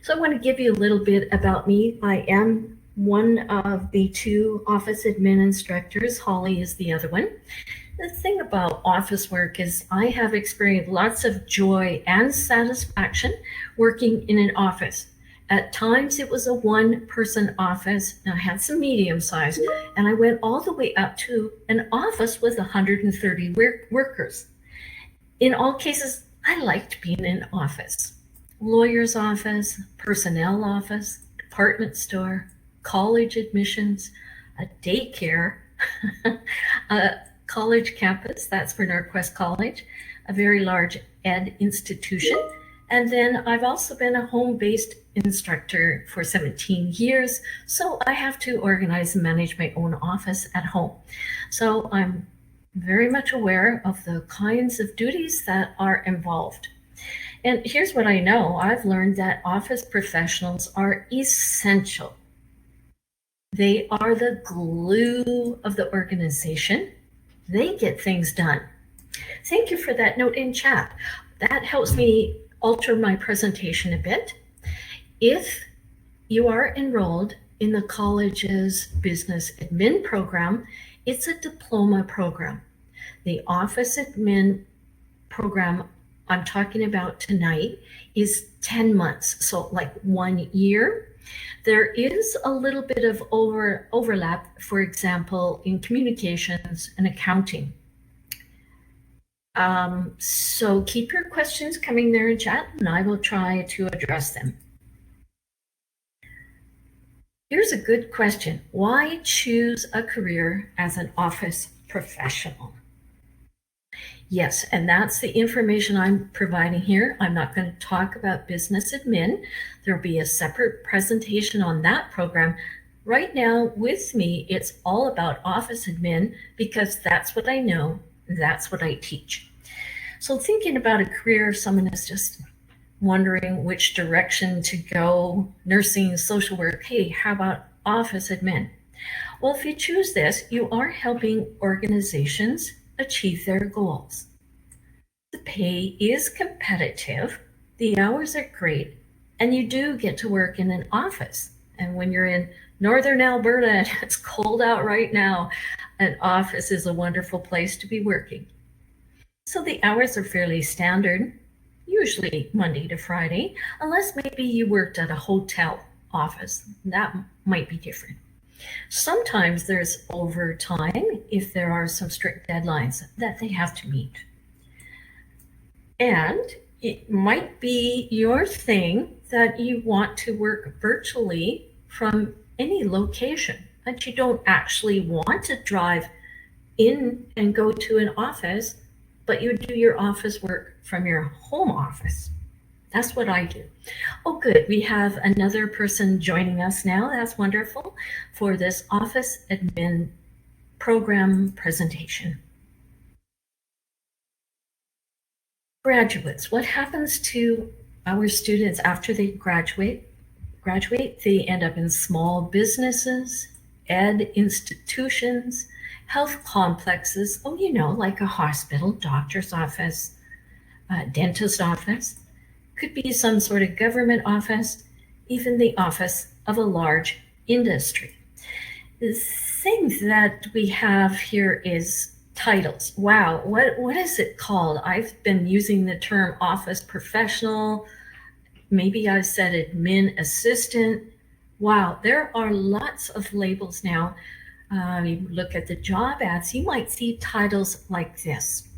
So I want to give you a little bit about me. I am one of the two office admin instructors. Holly is the other one. The thing about office work is I have experienced lots of joy and satisfaction working in an office. At times it was a one-person office, and I had some medium size, and I went all the way up to an office with 130 workers. In all cases, I liked being in an office. Lawyer's office, personnel office, department store, college admissions, a daycare, a college campus, that's for Northwest College, a very large ed institution. And then I've also been a home-based instructor for 17 years, so I have to organize and manage my own office at home. So I'm very much aware of the kinds of duties that are involved. And here's what I know. I've learned that office professionals are essential. They are the glue of the organization. They get things done. Thank you for that note in chat. That helps me alter my presentation a bit. If you are enrolled in the college's business admin program, it's a diploma program. The office admin program I'm talking about tonight is 10 months, so like 1 year. There is a little bit of overlap, for example, in communications and accounting. So keep your questions coming there in chat, and I will try to address them. Here's a good question. Why choose a career as an office professional? Yes, and that's the information I'm providing here. I'm not going to talk about business admin. There'll be a separate presentation on that program. Right now with me, it's all about office admin because that's what I know, that's what I teach. So thinking about a career, if someone is just wondering which direction to go, nursing, social work, hey, how about office admin? Well, if you choose this, you are helping organizations achieve their goals. The pay is competitive, the hours are great, and you do get to work in an office. And when you're in northern Alberta and it's cold out right now, an office is a wonderful place to be working. So the hours are fairly standard, usually Monday to Friday, unless maybe you worked at a hotel office. That might be different. Sometimes there's overtime if there are some strict deadlines that they have to meet. And it might be your thing that you want to work virtually from any location, that you don't actually want to drive in and go to an office, but you do your office work from your home office. That's what I do. Oh, good. We have another person joining us now. That's wonderful for this office admin program presentation. Graduates, what happens to our students after they graduate? They end up in small businesses, ed institutions, health complexes, like a hospital, doctor's office, dentist office. Could be some sort of government office, even the office of a large industry. The thing that we have here is titles. Wow, what is it called? I've been using the term office professional. Maybe I said admin assistant. Wow, there are lots of labels now. You look at the job ads, you might see titles like this.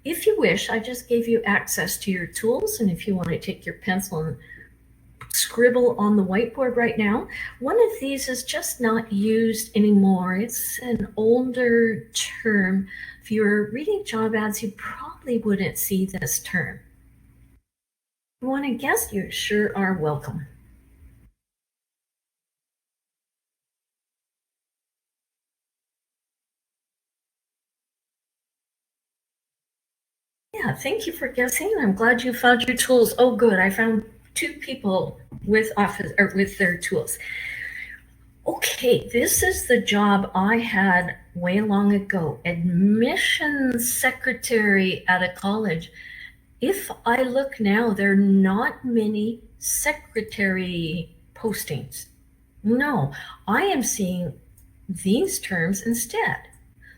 If you wish, I just gave you access to your tools, and if you want to take your pencil and scribble on the whiteboard right now, one of these is just not used anymore. It's an older term. If you're reading job ads, you probably wouldn't see this term. If you want to guess, you sure are welcome. Yeah, thank you for guessing. I'm glad you found your tools. Oh, good. I found 2 people with their tools. Okay, this is the job I had way long ago, admissions secretary at a college. If I look now, there are not many secretary postings. No, I am seeing these terms instead.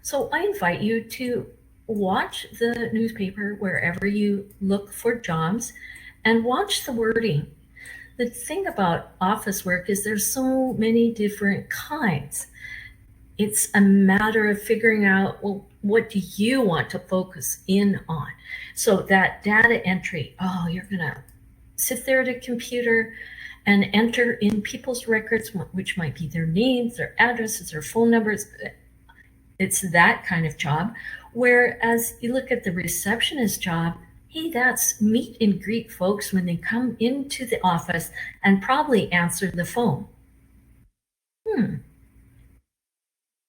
So I invite you to watch the newspaper wherever you look for jobs and watch the wording. The thing about office work is there's so many different kinds. It's a matter of figuring out, well, what do you want to focus in on? So that data entry, oh, you're going to sit there at a computer and enter in people's records, which might be their names, their addresses, their phone numbers. It's that kind of job. Whereas you look at the receptionist job, hey, that's meet and greet folks when they come into the office and probably answer the phone.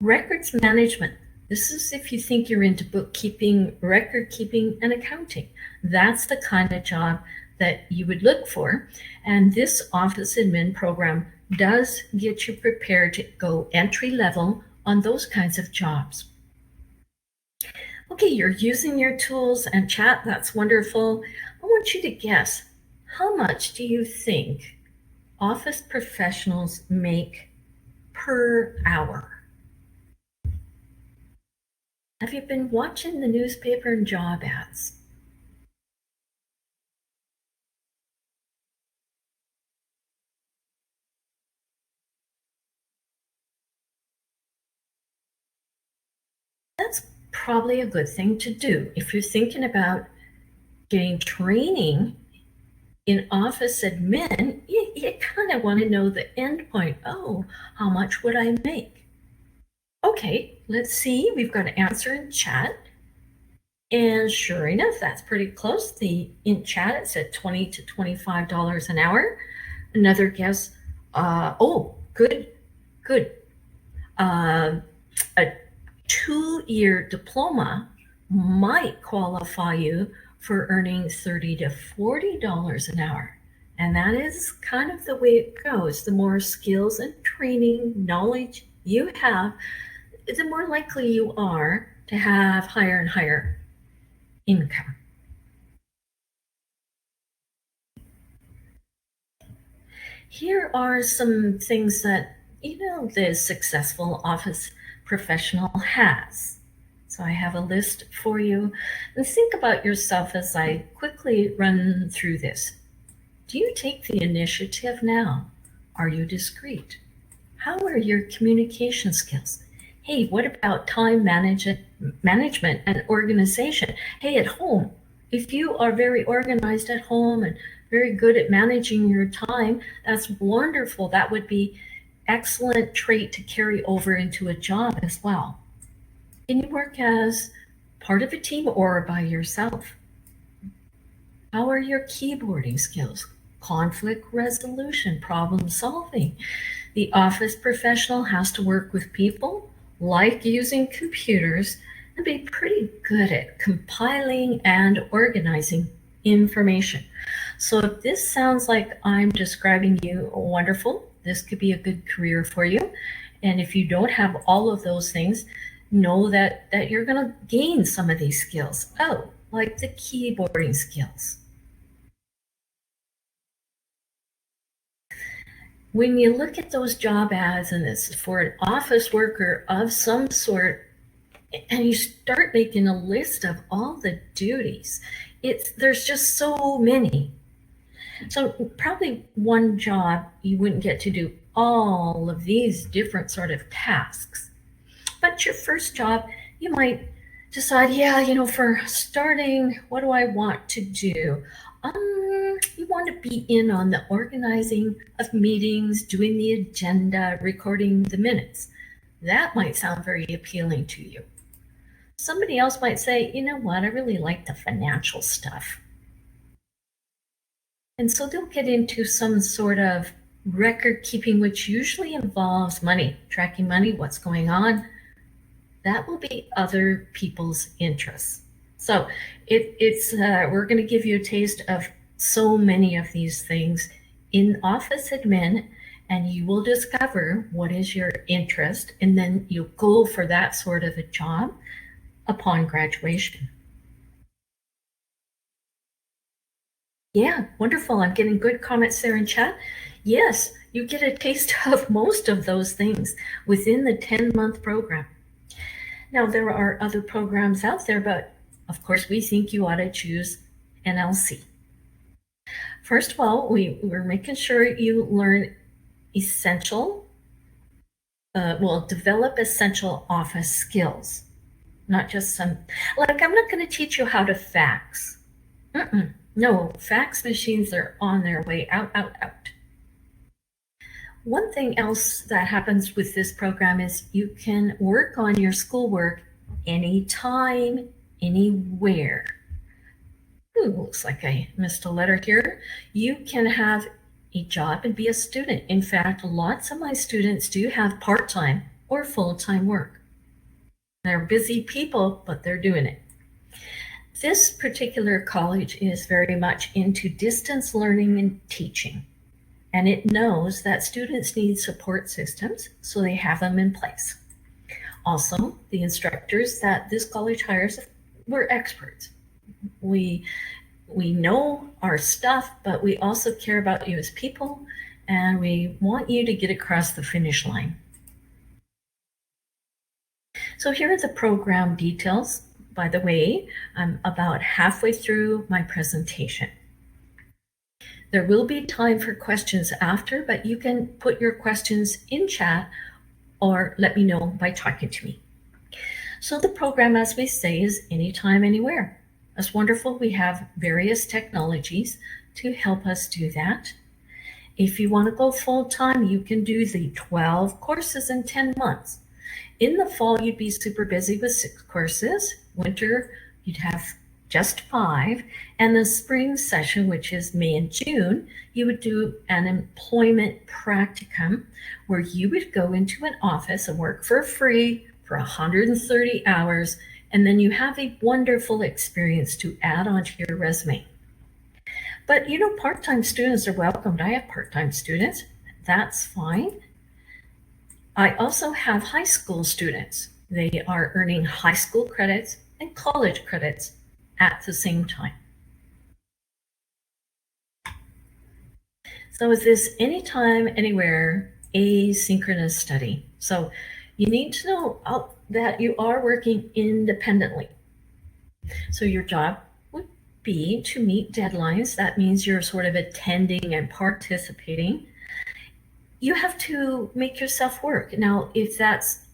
Records management. This is if you think you're into bookkeeping, record keeping, and accounting. That's the kind of job that you would look for. And this office admin program does get you prepared to go entry level on those kinds of jobs. Okay, you're using your tools and chat. That's wonderful. I want you to guess, how much do you think office professionals make per hour? Have you been watching the newspaper and job ads? That's probably a good thing to do. If you're thinking about getting training in office admin, you kind of want to know the end point. Oh, how much would I make? Okay, let's see. We've got an answer in chat. And sure enough, that's pretty close. In chat, it said $20 to $25 an hour. Another guess. Oh, good. A 2-year diploma might qualify you for earning $30 to $40 an hour. And that is kind of the way it goes. The more skills and training, knowledge you have, the more likely you are to have higher and higher income. Here are some things that the successful office professional has. So I have a list for you. And think about yourself as I quickly run through this. Do you take the initiative now? Are you discreet? How are your communication skills? Hey, what about time management and organization? Hey, at home, if you are very organized at home and very good at managing your time, that's wonderful. That would be excellent trait to carry over into a job as well. Can you work as part of a team or by yourself? How are your keyboarding skills? Conflict resolution, problem solving. The office professional has to work with people, like using computers, and be pretty good at compiling and organizing information. So if this sounds like I'm describing you, wonderful, this could be a good career for you. And if you don't have all of those things, know that you're going to gain some of these skills. Oh, like the keyboarding skills. When you look at those job ads and it's for an office worker of some sort, and you start making a list of all the duties, there's just so many. So probably one job you wouldn't get to do all of these different sort of tasks. But your first job, you might decide, for starting, what do I want to do? You want to be in on the organizing of meetings, doing the agenda, recording the minutes. That might sound very appealing to you. Somebody else might say, you know what, I really like the financial stuff. And so they'll get into some sort of record keeping, which usually involves money, tracking money, what's going on. That will be other people's interests. So we're going to give you a taste of so many of these things in office admin, and you will discover what is your interest, and then you'll go for that sort of a job upon graduation. Yeah, wonderful. I'm getting good comments there in chat. Yes, you get a taste of most of those things within the 10-month program. Now, there are other programs out there, but of course, we think you ought to choose NLC. First of all, we're making sure you learn essential, develop essential office skills, not just some, like, I'm not going to teach you how to fax. No, fax machines are on their way out, out, out. One thing else that happens with this program is you can work on your schoolwork anytime, anywhere. Ooh, looks like I missed a letter here. You can have a job and be a student. In fact, lots of my students do have part-time or full-time work. They're busy people, but they're doing it. This particular college is very much into distance learning and teaching, and it knows that students need support systems, so they have them in place. Also, the instructors that this college hires were experts. We know our stuff, but we also care about you as people, and we want you to get across the finish line. So here are the program details. By the way, I'm about halfway through my presentation. There will be time for questions after, but you can put your questions in chat or let me know by talking to me. So the program, as we say, is anytime, anywhere. That's wonderful. We have various technologies to help us do that. If you want to go full time, you can do the 12 courses in 10 months. In the fall, you'd be super busy with 6 courses. Winter, you'd have just 5. And the spring session, which is May and June, you would do an employment practicum where you would go into an office and work for free for 130 hours. And then you have a wonderful experience to add onto your resume. But you know, part-time students are welcomed. I have part-time students. That's fine. I also have high school students. They are earning high school credits and college credits at the same time. So is this anytime, anywhere, asynchronous study? So you need to know that you are working independently. So your job would be to meet deadlines. That means you're sort of attending and participating. You have to make yourself work. Now, if that's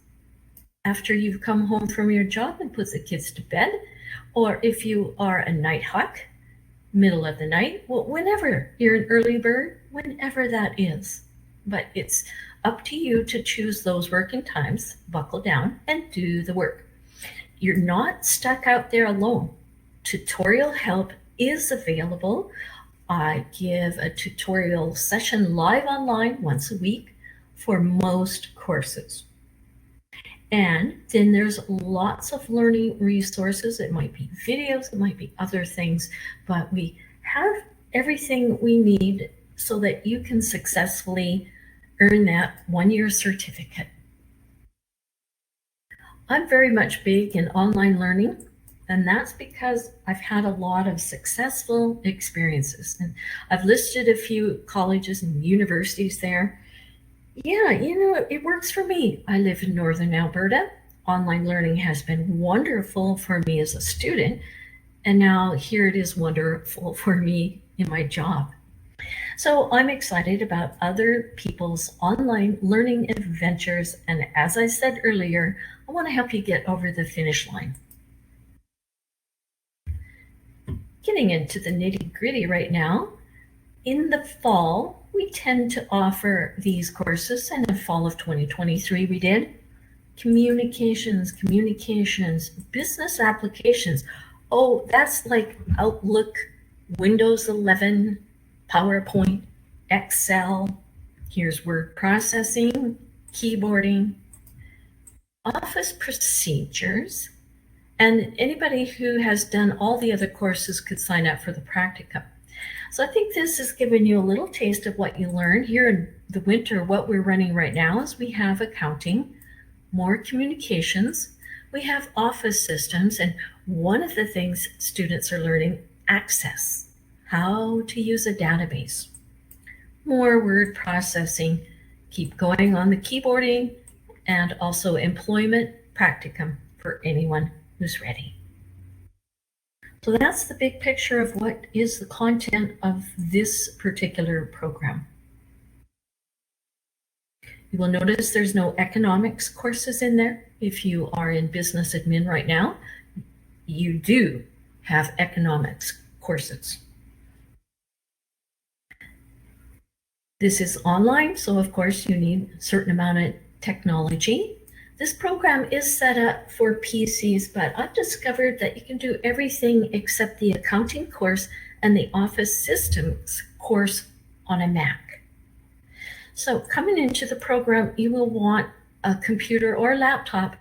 after you've come home from your job and put the kids to bed, or if you are a night hawk, middle of the night, well, whenever you're an early bird, whenever that is. But it's up to you to choose those working times, buckle down, and do the work. You're not stuck out there alone. Tutorial help is available. I give a tutorial session live online once a week for most courses. And then there's lots of learning resources. It might be videos, it might be other things, but we have everything we need so that you can successfully earn that one-year certificate. I'm very much big in online learning, and that's because I've had a lot of successful experiences. And I've listed a few colleges and universities there. Yeah, you know, it works for me. I live in Northern Alberta. Online learning has been wonderful for me as a student, and now here it is wonderful for me in my job. So I'm excited about other people's online learning adventures, and as I said earlier, I want to help you get over the finish line. Getting into the nitty-gritty right now, in the fall, we tend to offer these courses, and in fall of 2023 we did communications, business applications. Oh, that's like Outlook, Windows 11, PowerPoint, Excel. Here's word processing, keyboarding, office procedures, and anybody who has done all the other courses could sign up for the practicum. So I think this has given you a little taste of what you learn. Here in the winter, what we're running right now is we have accounting, more communications, we have office systems, and one of the things students are learning, access, how to use a database, more word processing, keep going on the keyboarding, and also employment practicum for anyone who's ready. So that's the big picture of what is the content of this particular program. You will notice there's no economics courses in there. If you are in business admin right now, you do have economics courses. This is online, so of course you need a certain amount of technology. This program is set up for PCs, but I've discovered that you can do everything except the accounting course and the office systems course on a Mac. So coming into the program, you will want a computer or laptop,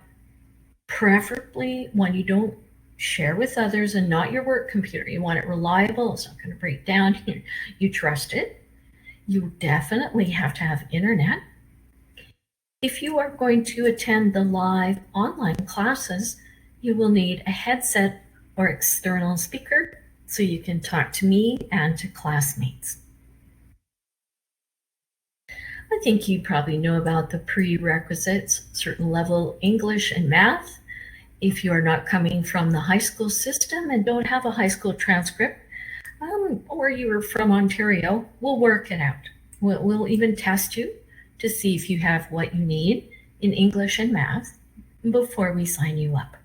preferably one you don't share with others and not your work computer. You want it reliable, it's not going to break down, you trust it. You definitely have to have internet. If you are going to attend the live online classes, you will need a headset or external speaker so you can talk to me and to classmates. I think you probably know about the prerequisites, certain level English and math. If you are not coming from the high school system and don't have a high school transcript, or you are from Ontario, we'll work it out. We'll even test you to see if you have what you need in English and math before we sign you up.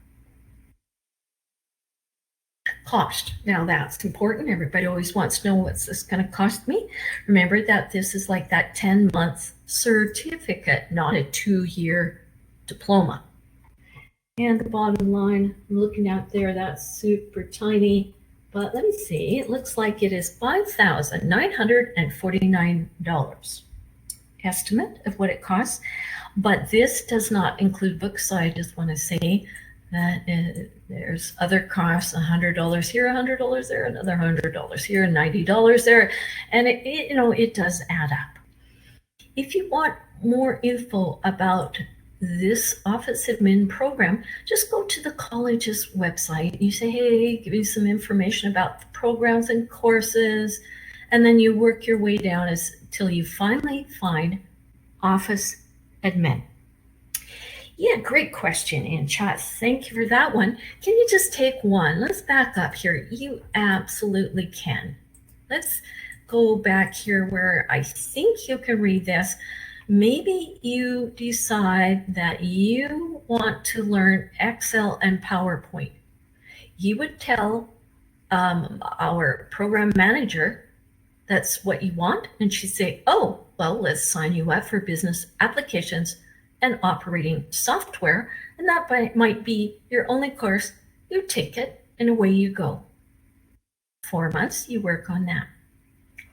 Cost. Now that's important. Everybody always wants to know what's this going to cost me. Remember that this is like that 10-month certificate, not a 2-year diploma. And the bottom line, I'm looking out there, that's super tiny, but let me see. It looks like it is $5,949 estimate of what it costs, but this does not include books. So I just want to say that there's other costs, $100 here, $100 there, another $100 here, $90 there, and it does add up. If you want more info about this office admin program, just go to the college's website. You say, hey, give me some information about the programs and courses, and then you work your way down until you finally find office admin. Yeah, great question in chat. Thank you for that one. Can you just take one? Let's back up here. You absolutely can. Let's go back here where I think you can read this. Maybe you decide that you want to learn Excel and PowerPoint. You would tell our program manager that's what you want, and she'd say, oh, well, let's sign you up for business applications and operating software, and that might be your only course. You take it and away you go. 4 months, you work on that.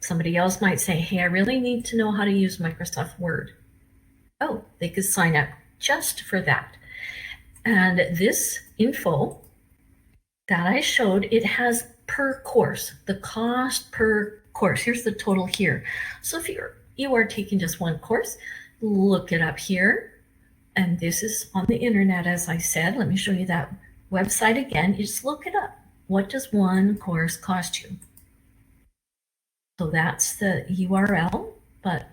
Somebody else might say, hey, I really need to know how to use Microsoft Word. Oh, they could sign up just for that. And this info that I showed, it has per course, the cost per course. Here's the total here. So if you are taking just one course, look it up here. And this is on the internet, as I said. Let me show you that website again. You just look it up. What does one course cost you? So that's the URL, but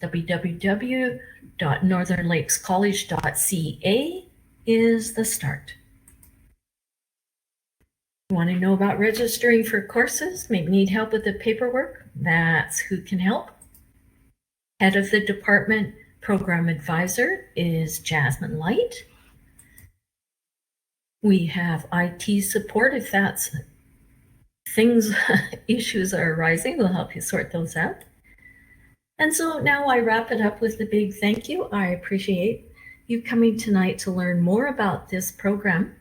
www.northernlakescollege.ca is the start. You want to know about registering for courses? Maybe need help with the paperwork? That's who can help. Head of the department program advisor is Jasmine Light. We have IT support if that's issues are arising. We'll help you sort those out. And so now I wrap it up with a big thank you. I appreciate you coming tonight to learn more about this program.